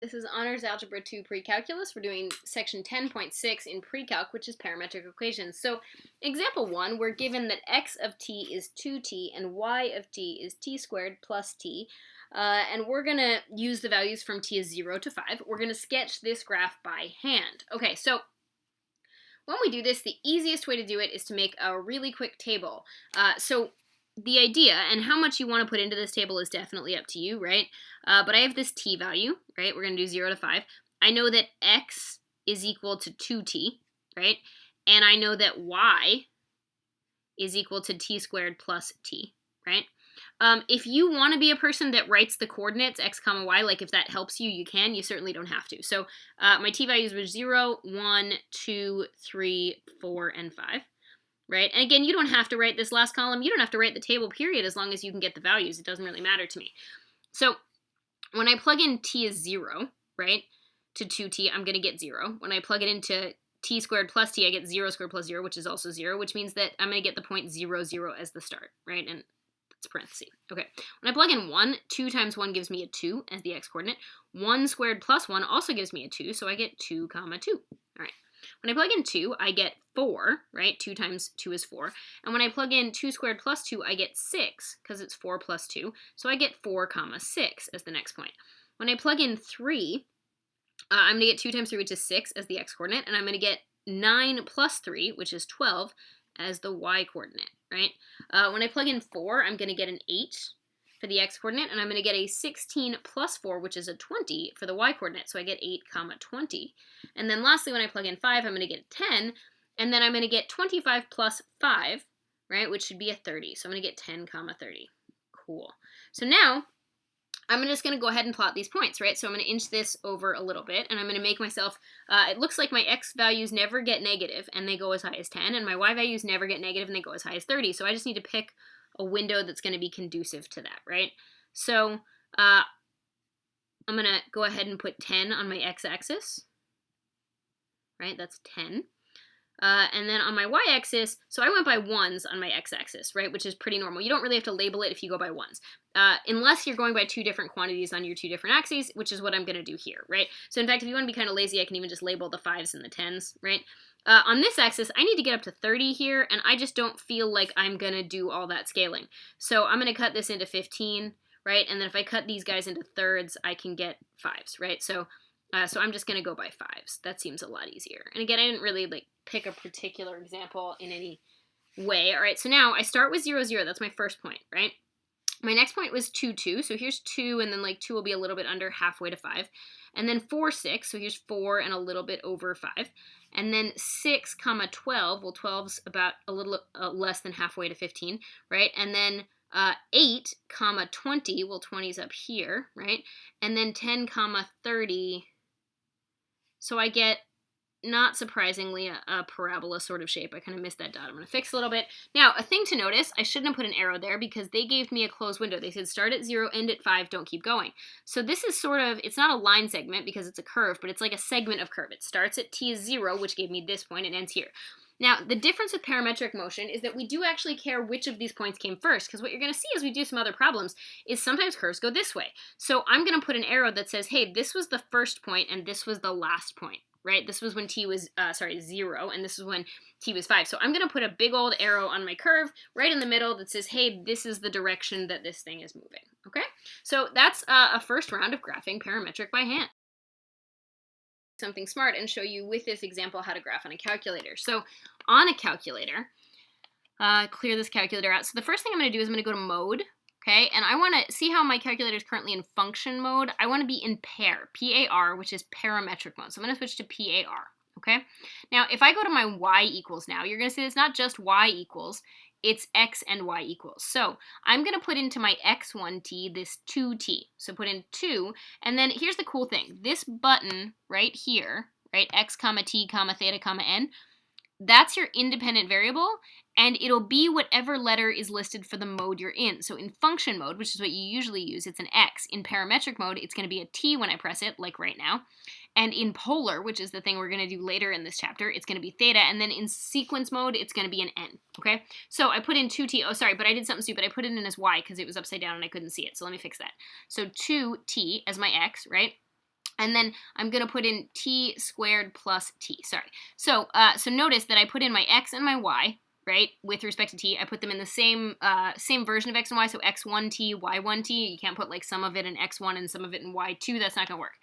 This is Honors Algebra 2 Pre-Calculus. We're doing section 10.6 in Pre-Calc, which is parametric equations. So, example 1, we're given that x of t is 2t and y of t is t squared plus t. And we're going to use the values from t is 0 to 5. We're going to sketch this graph by hand. Okay, so when we do this, the easiest way to do it is to make a really quick table. So the idea and how much you want to put into this table is definitely up to you, right? But I have this t value, right? We're going to do 0 to 5. I know that x is equal to 2t, right? And I know that y is equal to t squared plus t, right? If you want to be a person that writes the coordinates, x comma y, like if that helps you, you can. You certainly don't have to. So my t values were 0, 1, 2, 3, 4, and 5. Right? And again, you don't have to write this last column. You don't have to write the table, period, as long as you can get the values. It doesn't really matter to me. So when I plug in t is 0, right, to 2t, I'm going to get 0. When I plug it into t squared plus t, I get 0 squared plus 0, which is also 0, which means that I'm going to get the point 0, 0 as the start, right? And that's parenthesis. Okay. When I plug in 1, 2 times 1 gives me a 2 as the x-coordinate. 1 squared plus 1 also gives me a 2, so I get 2 comma 2. All right. When I plug in 2, I get 4, right? 2 times 2 is 4. And when I plug in 2 squared plus 2, I get 6, because it's 4 plus 2. So I get 4 comma 6 as the next point. When I plug in 3, I'm going to get 2 times 3, which is 6, as the x-coordinate. And I'm going to get 9 plus 3, which is 12, as the y-coordinate, right? When I plug in 4, I'm going to get an 8 for the x-coordinate, and I'm going to get a 16 plus 4, which is a 20 for the y-coordinate, so I get 8 comma 20. And then lastly, when I plug in 5, I'm going to get 10, and then I'm going to get 25 plus 5, right, which should be a 30. So I'm going to get 10 comma 30. Cool. So now I'm just going to go ahead and plot these points, right? So I'm going to inch this over a little bit, and I'm going to make myself, it looks like my x values never get negative, and they go as high as 10, and my y values never get negative, and they go as high as 30. So I just need to pick a window that's going to be conducive to that, right? So I'm going to go ahead and put 10 on my x-axis, right? That's 10. And then on my y-axis, so I went by 1s on my x-axis, right, which is pretty normal. You don't really have to label it if you go by 1s, unless you're going by 2 different quantities on your 2 different axes, which is what I'm going to do here, right? So in fact, if you want to be kind of lazy, I can even just label the 5s and the 10s, right? On this axis, I need to get up to 30 here, and I just don't feel like I'm going to do all that scaling. So I'm going to cut this into 15, right? And then if I cut these guys into thirds, I can get 5s, right? So I'm just going to go by 5s. That seems a lot easier. And again, I didn't really pick a particular example in any way. All right, so now I start with 0, 0. That's my first point, right? My next point was 2, 2. So here's 2, and then 2 will be a little bit under halfway to 5. And then 4, 6. So here's 4 and a little bit over 5. And then 6, comma 12. Well, 12's about a little less than halfway to 15, right? And then 8, comma 20. Well, 20's up here, right? And then 10, comma 30. So I get, not surprisingly, a parabola sort of shape. I kind of missed that dot. I'm going to fix a little bit. Now, a thing to notice, I shouldn't have put an arrow there because they gave me a closed window. They said start at 0, end at 5, don't keep going. So this is sort of, it's not a line segment because it's a curve, but it's like a segment of curve. It starts at t is 0, which gave me this point, and ends here. Now, the difference with parametric motion is that we do actually care which of these points came first, because what you're going to see as we do some other problems is sometimes curves go this way. So I'm going to put an arrow that says, hey, this was the first point and this was the last point, right? This was when t was, 0, and this is when t was 5. So I'm going to put a big old arrow on my curve right in the middle that says, hey, this is the direction that this thing is moving, okay? So that's a first round of graphing parametric by hand. Something smart and show you with this example how to graph on a calculator. So on a calculator, clear this calculator out. So the first thing I'm going to do is I'm going to go to mode, okay? And I want to see how my calculator is currently in function mode. I want to be in pair, PAR, which is parametric mode. So I'm going to switch to PAR, okay? Now, if I go to my y equals now, you're going to see it's not just y equals, it's x and y equals. So I'm going to put into my x1t this 2t. So put in 2, and then here's the cool thing. This button right here, right, x comma t comma theta comma n, that's your independent variable, and it'll be whatever letter is listed for the mode you're in. So in function mode, which is what you usually use, it's an x. In parametric mode, it's going to be a t when I press it, like right now. And in polar, which is the thing we're going to do later in this chapter, it's going to be theta. And then in sequence mode, it's going to be an n, okay? So I put in 2t. Oh, sorry, but I did something stupid. I put it in as y because it was upside down and I couldn't see it. So let me fix that. So 2t as my x, right? And then I'm going to put in t squared plus t. Sorry. So notice that I put in my x and my y, right, with respect to t. I put them in the same version of x and y, so x1t, y1t. You can't put like some of it in x1 and some of it in y2. That's not going to work.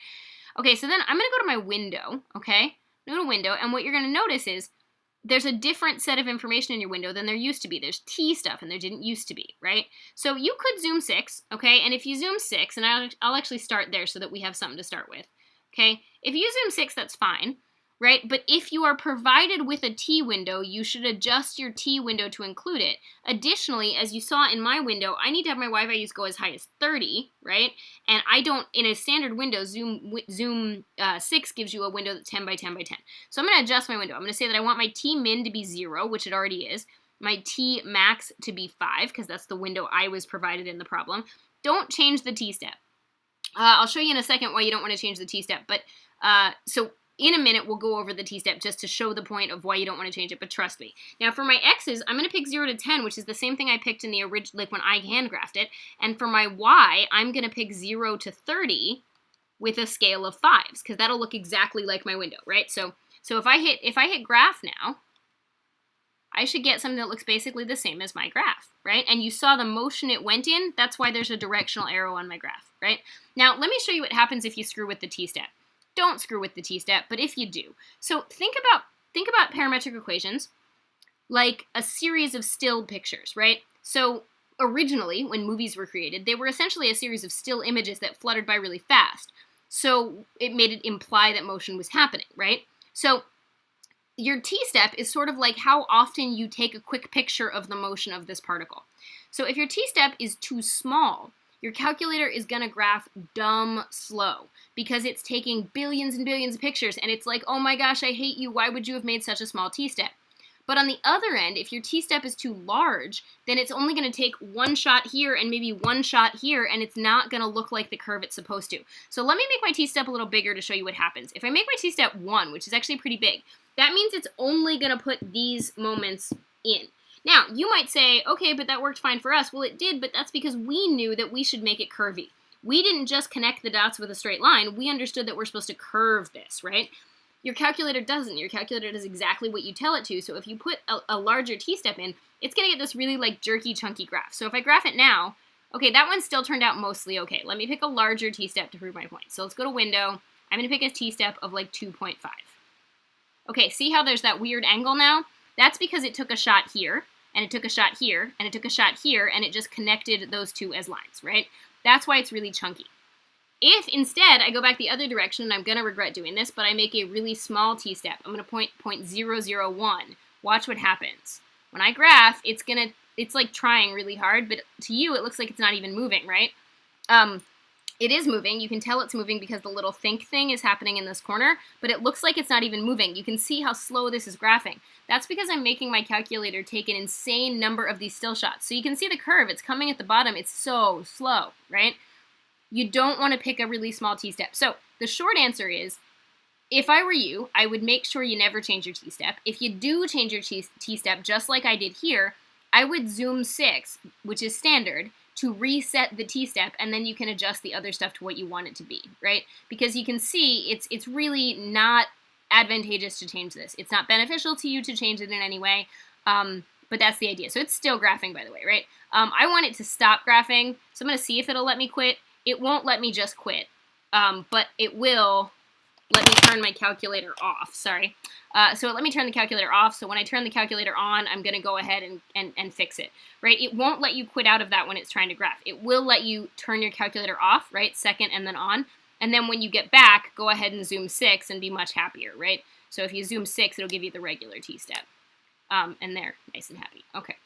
Okay, so then I'm going to go to my window, okay? Go to window, and what you're going to notice is there's a different set of information in your window than there used to be. There's t stuff, and there didn't used to be, right? So you could zoom 6, okay? And if you zoom 6, and I'll actually start there so that we have something to start with, okay? If you zoom 6, that's fine, right? But if you are provided with a T window, you should adjust your T window to include it. Additionally, as you saw in my window, I need to have my Wi-Fi use go as high as 30, right? And I don't, in a standard window, zoom 6 gives you a window that's 10 by 10 by 10. So I'm going to adjust my window. I'm going to say that I want my T min to be 0, which it already is. My T max to be 5, because that's the window I was provided in the problem. Don't change the T step. I'll show you in a second why you don't want to change the T step, but so in a minute we'll go over the T step just to show the point of why you don't want to change it, but trust me. Now for my x's, I'm going to pick 0 to 10, which is the same thing I picked in the original, like when I hand graphed it, and for my y, I'm going to pick 0 to 30 with a scale of 5s, because that'll look exactly like my window, right? So if I hit graph now, I should get something that looks basically the same as my graph, right? And you saw the motion it went in. That's why there's a directional arrow on my graph, right? Now, let me show you what happens if you screw with the t-step. Don't screw with the t-step, but if you do. So think about parametric equations like a series of still pictures, right? So originally, when movies were created, they were essentially a series of still images that fluttered by really fast. So it made it imply that motion was happening, right? So your t-step is sort of like how often you take a quick picture of the motion of this particle. So if your t-step is too small, your calculator is going to graph dumb slow because it's taking billions and billions of pictures, and it's like, oh my gosh, I hate you, why would you have made such a small t-step? But on the other end, if your t-step is too large, then it's only going to take one shot here and maybe one shot here, and it's not going to look like the curve it's supposed to. So let me make my t-step a little bigger to show you what happens. If I make my t-step 1, which is actually pretty big, that means it's only going to put these moments in. Now, you might say, okay, but that worked fine for us. Well, it did, but that's because we knew that we should make it curvy. We didn't just connect the dots with a straight line. We understood that we're supposed to curve this, right? Your calculator doesn't. Your calculator does exactly what you tell it to. So if you put a larger t-step in, it's going to get this really like jerky, chunky graph. So if I graph it now, okay, that one still turned out mostly okay. Let me pick a larger t-step to prove my point. So let's go to window. I'm going to pick a t-step of like 2.5. Okay, see how there's that weird angle now? That's because it took a shot here, and it took a shot here, and it took a shot here, and it just connected those two as lines, right? That's why it's really chunky. If instead I go back the other direction, and I'm going to regret doing this, but I make a really small t-step, I'm going to point 0.001. Watch what happens. When I graph, it's like trying really hard, but to you it looks like it's not even moving, right? It is moving. You can tell it's moving because the little think thing is happening in this corner, but it looks like it's not even moving. You can see how slow this is graphing. That's because I'm making my calculator take an insane number of these still shots. So you can see the curve. It's coming at the bottom. It's so slow, right? You don't want to pick a really small t-step. So the short answer is, if I were you, I would make sure you never change your t-step. If you do change your t-step, just like I did here, I would zoom 6, which is standard, to reset the t-step, and then you can adjust the other stuff to what you want it to be, right? Because you can see it's really not advantageous to change this. It's not beneficial to you to change it in any way, but that's the idea. So it's still graphing, by the way, right? I want it to stop graphing, so I'm going to see if it'll let me quit. It won't let me just quit, but it will let me turn my calculator off, sorry. So let me turn the calculator off, so when I turn the calculator on, I'm going to go ahead and fix it, right? It won't let you quit out of that when it's trying to graph. It will let you turn your calculator off, right, second and then on, and then when you get back, go ahead and zoom 6 and be much happier, right? So if you zoom 6, it'll give you the regular t-step, and there, nice and happy. Okay.